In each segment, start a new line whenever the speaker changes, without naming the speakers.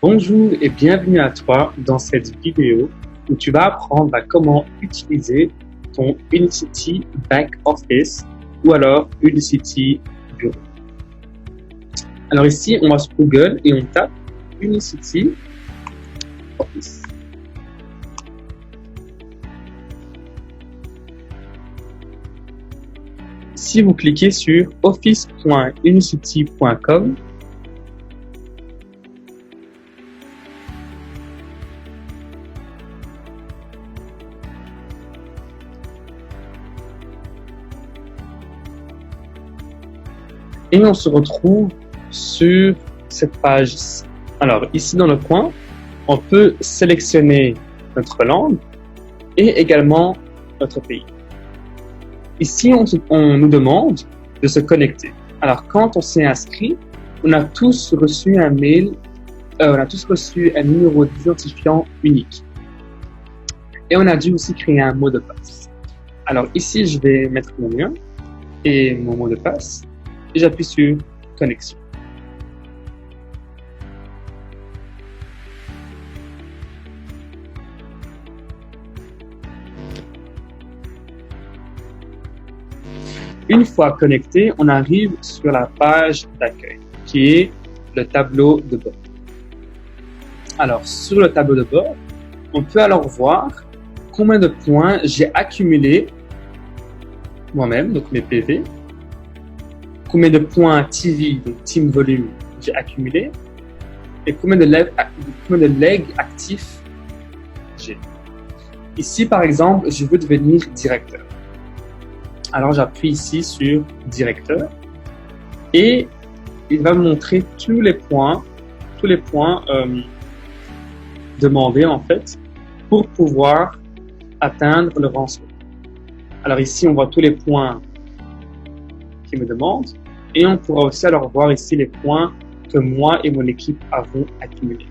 Bonjour et bienvenue à toi dans cette vidéo où tu vas apprendre à comment utiliser ton Unicity Back Office ou alors Unicity Bureau. Alors ici, on va sur Google et on tape Unicity Office. Si vous cliquez sur office.unicity.com, et on se retrouve sur cette page-ci. Alors ici dans le coin, on peut sélectionner notre langue et également notre pays. Ici, on nous demande de se connecter. Alors quand on s'est inscrit, on a tous reçu un mail, on a tous reçu un numéro d'identifiant unique. Et on a dû aussi créer un mot de passe. Alors ici, je vais mettre mon lien et mon mot de passe. Et j'appuie sur connexion. Une fois connecté, on arrive sur la page d'accueil, qui est le tableau de bord. Alors, sur le tableau de bord, on peut alors voir combien de points j'ai accumulé moi-même, donc mes PV, combien de points TV, donc Team Volume, j'ai accumulé, et combien de legs actifs j'ai. Ici, par exemple, je veux devenir directeur. Alors, j'appuie ici sur directeur, et il va me montrer tous les points demandés, en fait, pour pouvoir atteindre le rang suivant. Alors ici, on voit tous les points qui me demandent, et on pourra aussi alors voir ici les points que moi et mon équipe avons accumulés.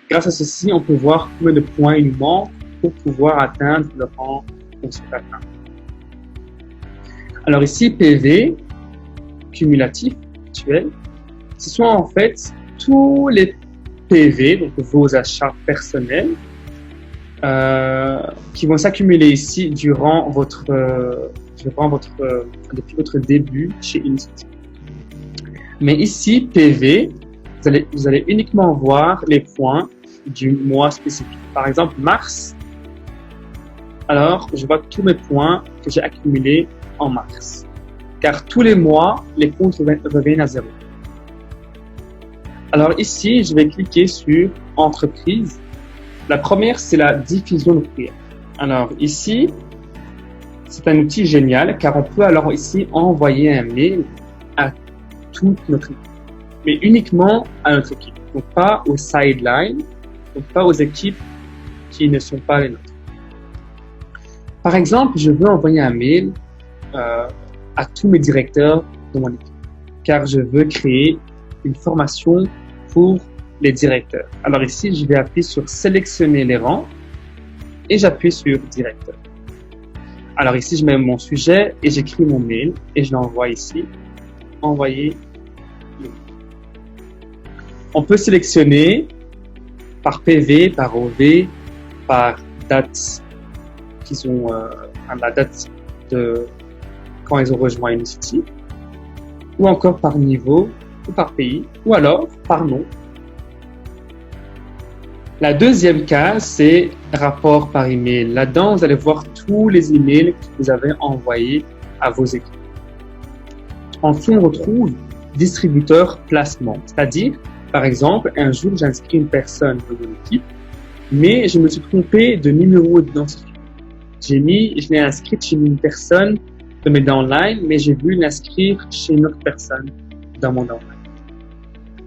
Grâce à ceci, on peut voir combien de points il nous manque pour pouvoir atteindre le rang qu'on souhaite atteindre. Alors ici, PV, cumulatif, actuel, ce sont en fait tous les PV, donc vos achats personnels, qui vont s'accumuler ici depuis votre début chez Unicity. Mais ici, PV, vous allez uniquement voir les points du mois spécifique. Par exemple, mars. Alors, je vois tous mes points que j'ai accumulés en mars. Car tous les mois, les comptes reviennent à zéro. Alors ici, je vais cliquer sur entreprise. La première, c'est la diffusion de courriel. Alors ici, c'est un outil génial car on peut alors ici envoyer un mail à toute notre équipe, mais uniquement à notre équipe, donc pas aux sidelines, donc pas aux équipes qui ne sont pas les nôtres. Par exemple, je veux envoyer un mail à tous mes directeurs de mon équipe, car je veux créer une formation pour les directeurs. Alors ici, je vais appuyer sur sélectionner les rangs et j'appuie sur directeur. Alors ici, je mets mon sujet et j'écris mon mail et je l'envoie ici. Envoyer. On peut sélectionner par PV, par OV, par date qu'ils ont, la date de quand ils ont rejoint Unicity, ou encore par niveau, ou par pays, ou alors par nom. La deuxième case, c'est rapport par email. Là-dedans, vous allez voir tous les emails que vous avez envoyés à vos équipes. En dessous, on retrouve distributeur placement. C'est-à-dire, par exemple, un jour, j'inscris une personne dans mon équipe, mais je me suis trompé de numéro d'identifiant. Je l'ai inscrite chez une personne de mes downlines, mais j'ai voulu l'inscrire chez une autre personne dans mon downline.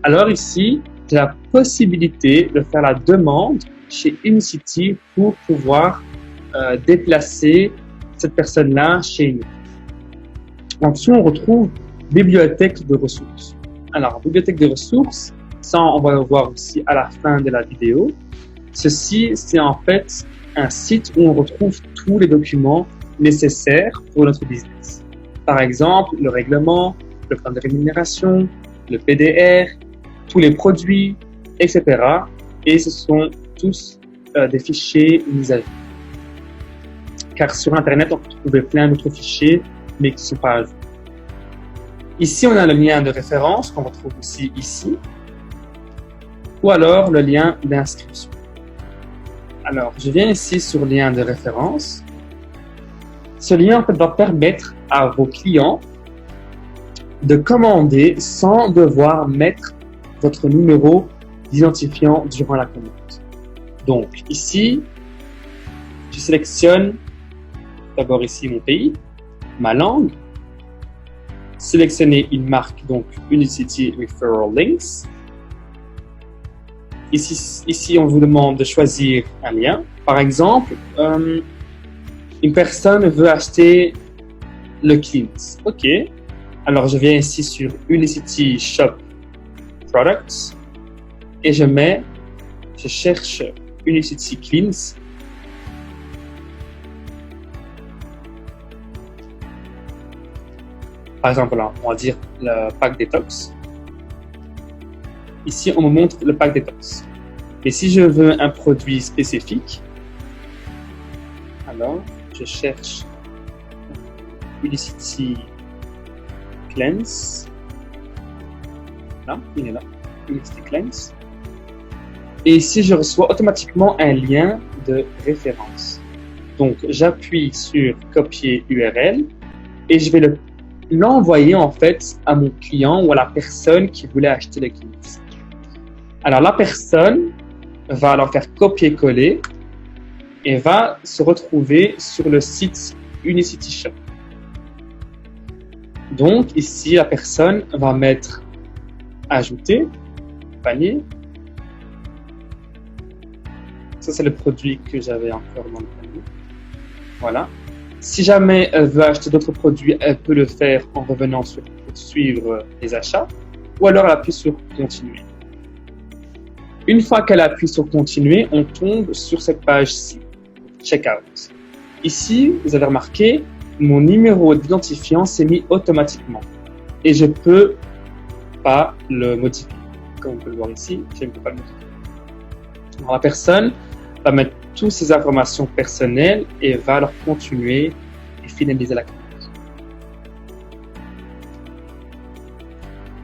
Alors ici, j'ai la possibilité de faire la demande chez Unicity pour pouvoir déplacer cette personne-là chez nous. En dessous, on retrouve bibliothèque de ressources. Alors, bibliothèque de ressources, ça, on va le voir aussi à la fin de la vidéo. Ceci, c'est en fait un site où on retrouve tous les documents nécessaires pour notre business. Par exemple, le règlement, le plan de rémunération, le PDR, tous les produits, etc. Et ce sont tous des fichiers mis à jour. Car sur Internet, on peut trouver plein d'autres fichiers, mais qui ne sont pas à jour. Ici, on a le lien de référence qu'on retrouve aussi ici, ou alors le lien d'inscription. Alors, je viens ici sur lien de référence. Ce lien en fait, va permettre à vos clients de commander sans devoir mettre votre numéro d'identifiant durant la commande. Donc, ici, je sélectionne d'abord ici mon pays, ma langue, sélectionner une marque, donc Unicity Referral Links. Ici, on vous demande de choisir un lien. Par exemple, une personne veut acheter le Cleanse. OK. Alors, je viens ici sur Unicity Shop Products et je cherche Unicity Cleanse. Par exemple, là, on va dire le pack détox. Ici, on me montre le pack détox. Et si je veux un produit spécifique, alors je cherche Unicity Cleanse. Là, il est là. Unicity Cleanse. Et ici, je reçois automatiquement un lien de référence. Donc, j'appuie sur copier URL et je vais l'envoyer en fait à mon client ou à la personne qui voulait acheter le Cleanse. Alors, la personne va alors faire copier-coller et va se retrouver sur le site Unicity Shop. Donc, ici, la personne va mettre ajouter, panier. Ça, c'est le produit que j'avais encore dans le panier. Voilà. Si jamais elle veut acheter d'autres produits, elle peut le faire en revenant sur suivre les achats ou alors elle appuie sur continuer. Une fois qu'elle appuie sur continuer, on tombe sur cette page-ci, checkout. Ici, vous avez remarqué, mon numéro d'identifiant s'est mis automatiquement et je peux pas le modifier. Comme vous pouvez le voir ici, je ne peux pas le modifier. Alors, la personne va mettre toutes ses informations personnelles et va alors continuer et finaliser la commande.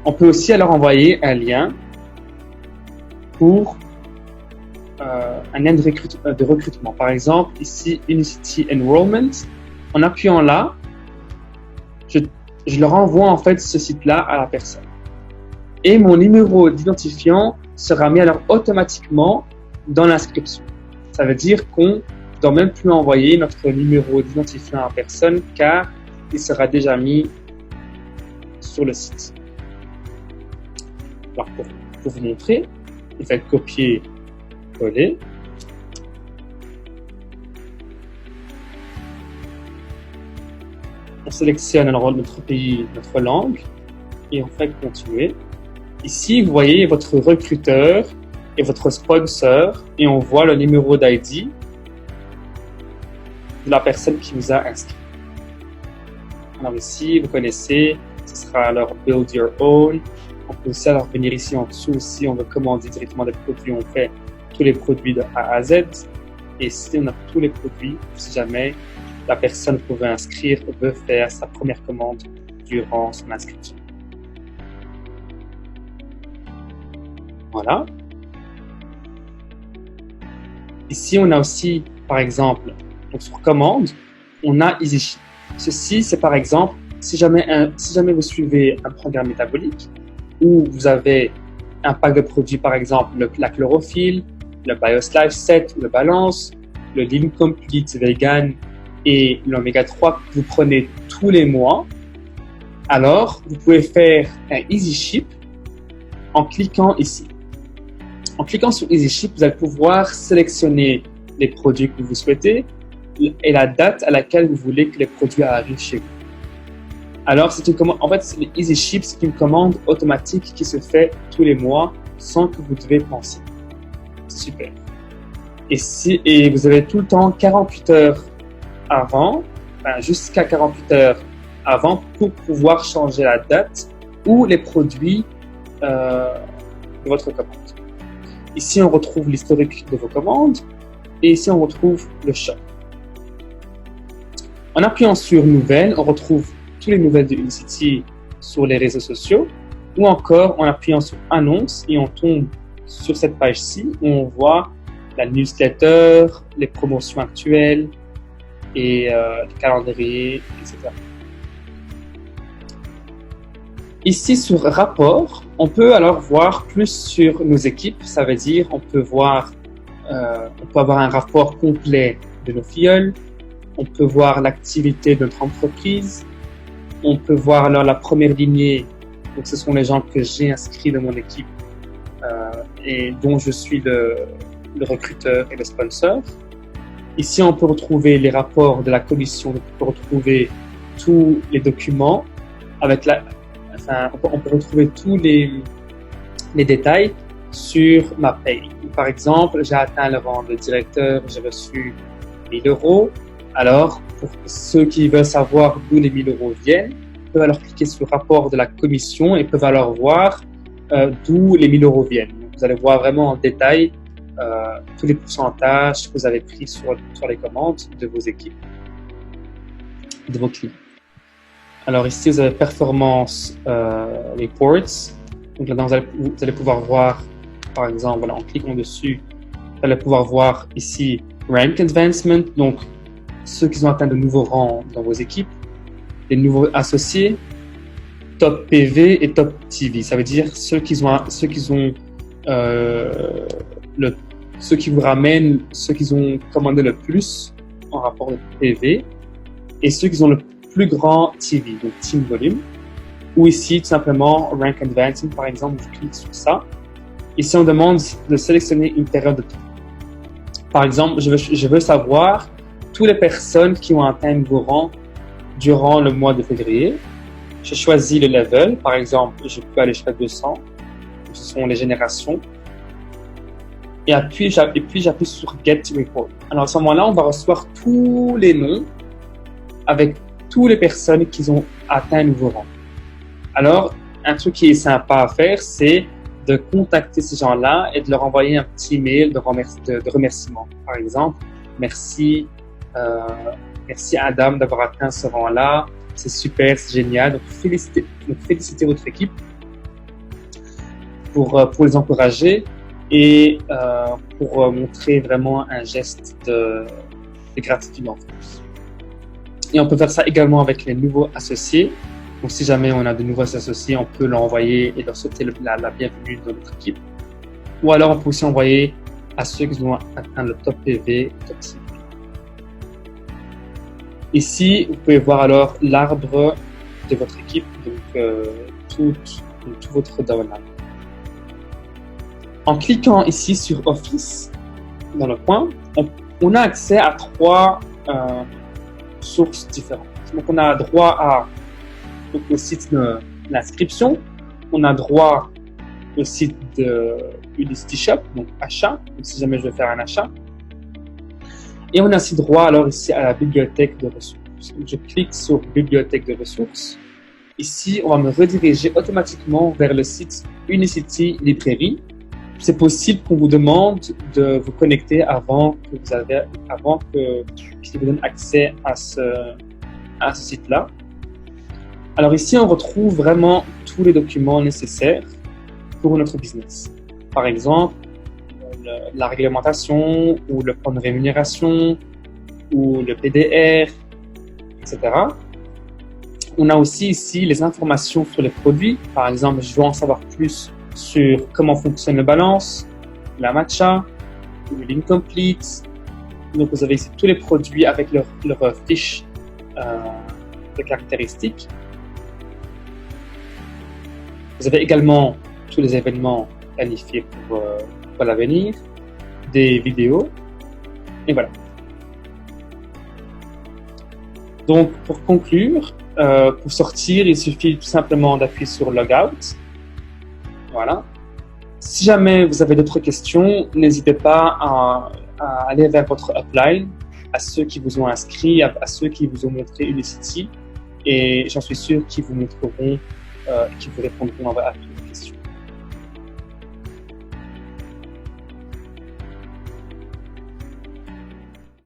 On peut aussi alors envoyer un lien pour un lien de recrutement. Par exemple, ici, Unicity Enrollment. En appuyant là, je leur envoie en fait ce site-là à la personne. Et mon numéro d'identifiant sera mis alors automatiquement dans l'inscription. Ça veut dire qu'on ne doit même plus envoyer notre numéro d'identifiant à la personne car il sera déjà mis sur le site. Alors pour vous montrer, vous faites copier-coller. On sélectionne alors notre pays, notre langue et on fait continuer. Ici, vous voyez votre recruteur et votre sponsor et on voit le numéro d'ID de la personne qui vous a inscrit. Alors ici, vous connaissez, ce sera alors Build Your Own. On peut aussi alors venir ici en dessous si on veut commander directement des produits. On fait tous les produits de A à Z. Et ici, on a tous les produits si jamais la personne pouvait inscrire veut faire sa première commande durant son inscription. Voilà. Ici, on a aussi, par exemple, donc sur commande, on a EasyShip. Ceci, c'est par exemple, si jamais vous suivez un programme métabolique où vous avez un pack de produits, par exemple, la chlorophylle, le BioSlife 7, le Balance, le Lean Complete Vegan et l'Oméga 3 que vous prenez tous les mois, alors vous pouvez faire un EasyShip en cliquant ici. En cliquant sur EasyShip, vous allez pouvoir sélectionner les produits que vous souhaitez et la date à laquelle vous voulez que les produits arrivent chez vous. Alors, c'est une commande. En fait, EasyShip, c'est une commande automatique qui se fait tous les mois sans que vous devez penser. Super. Et vous avez tout le temps 48 heures avant, jusqu'à 48 heures avant pour pouvoir changer la date ou les produits de votre commande. Ici, on retrouve l'historique de vos commandes. Et ici, on retrouve le shop. En appuyant sur Nouvelles, on retrouve toutes les nouvelles de Unicity sur les réseaux sociaux. Ou encore, en appuyant sur Annonces, et on tombe sur cette page-ci où on voit la newsletter, les promotions actuelles et le calendrier, etc. Ici, sur Rapport, on peut alors voir plus sur nos équipes. Ça veut dire on peut voir, on peut avoir un rapport complet de nos filleuls. On peut voir l'activité de notre entreprise. On peut voir alors la première lignée. Donc, ce sont les gens que j'ai inscrits dans mon équipe et dont je suis le recruteur et le sponsor. Ici, on peut retrouver les rapports de la commission. Donc, on peut retrouver tous les documents avec on peut retrouver tous les détails sur ma paye. Par exemple, j'ai atteint le rang de directeur, j'ai reçu 1 000 euros. Alors, pour ceux qui veulent savoir d'où les 1 000 euros viennent, ils peuvent alors cliquer sur le rapport de la commission et peuvent alors voir d'où les 1 000 euros viennent. Donc, vous allez voir vraiment en détail tous les pourcentages que vous avez pris sur les commandes de vos équipes, de vos clients. Alors ici, vous avez Performance Reports. Donc là, vous allez pouvoir voir, par exemple, voilà, en cliquant dessus, vous allez pouvoir voir ici Rank Advancement, donc ceux qui ont atteint de nouveaux rangs dans vos équipes, les nouveaux associés, Top PV et Top TV. Ça veut dire ceux qui vous ramènent, ceux qui ont commandé le plus en rapport de PV et ceux qui ont le plus grand TV, donc Team Volume, ou ici tout simplement Rank Advancing, par exemple, je clique sur ça. Ici, on demande de sélectionner une période de temps. Par exemple, je veux savoir toutes les personnes qui ont atteint un nouveau rang durant le mois de février. Je choisis le level, par exemple, je peux aller jusqu'à 200, ce sont les générations. Et puis j'appuie sur Get Report. Alors à ce moment-là, on va recevoir tous les noms avec toutes les personnes qui ont atteint un nouveau rang. Alors, un truc qui est sympa à faire, c'est de contacter ces gens-là et de leur envoyer un petit email de remerciement. Par exemple, merci Adam d'avoir atteint ce rang-là, c'est super, c'est génial. Donc félicitez votre équipe pour les encourager et pour montrer vraiment un geste de gratitude en plus. Et on peut faire ça également avec les nouveaux associés. Donc, si jamais on a de nouveaux associés, on peut leur envoyer et leur souhaiter la bienvenue dans notre équipe. Ou alors, on peut aussi envoyer à ceux qui ont atteint le top PV, top TV. Ici, vous pouvez voir alors l'arbre de votre équipe, donc tout votre downline. En cliquant ici sur Office, dans le coin, on a accès à 3 sources différentes. Donc, on a droit au site de l'inscription, on a droit au site de Unicity Shop, donc achat, donc si jamais je veux faire un achat. Et on a aussi droit alors ici à la bibliothèque de ressources. Donc, je clique sur bibliothèque de ressources. Ici, on va me rediriger automatiquement vers le site Unicity Librairie. C'est possible qu'on vous demande de vous connecter avant qu'il vous donne accès à ce site-là. Alors ici, on retrouve vraiment tous les documents nécessaires pour notre business. Par exemple, la réglementation ou le plan de rémunération ou le PDR, etc. On a aussi ici les informations sur les produits. Par exemple, je veux en savoir plus sur comment fonctionne la balance, la matcha ou l'incomplete. Donc, vous avez ici tous les produits avec leur fiche de caractéristiques. Vous avez également tous les événements planifiés pour l'avenir, des vidéos, et voilà. Donc, pour conclure, pour sortir, il suffit tout simplement d'appuyer sur Logout. Voilà. Si jamais vous avez d'autres questions, n'hésitez pas à aller vers votre upline, à ceux qui vous ont inscrit, à ceux qui vous ont montré Unicity, et j'en suis sûr qu'ils vous montreront, qu'ils vous répondront à tout.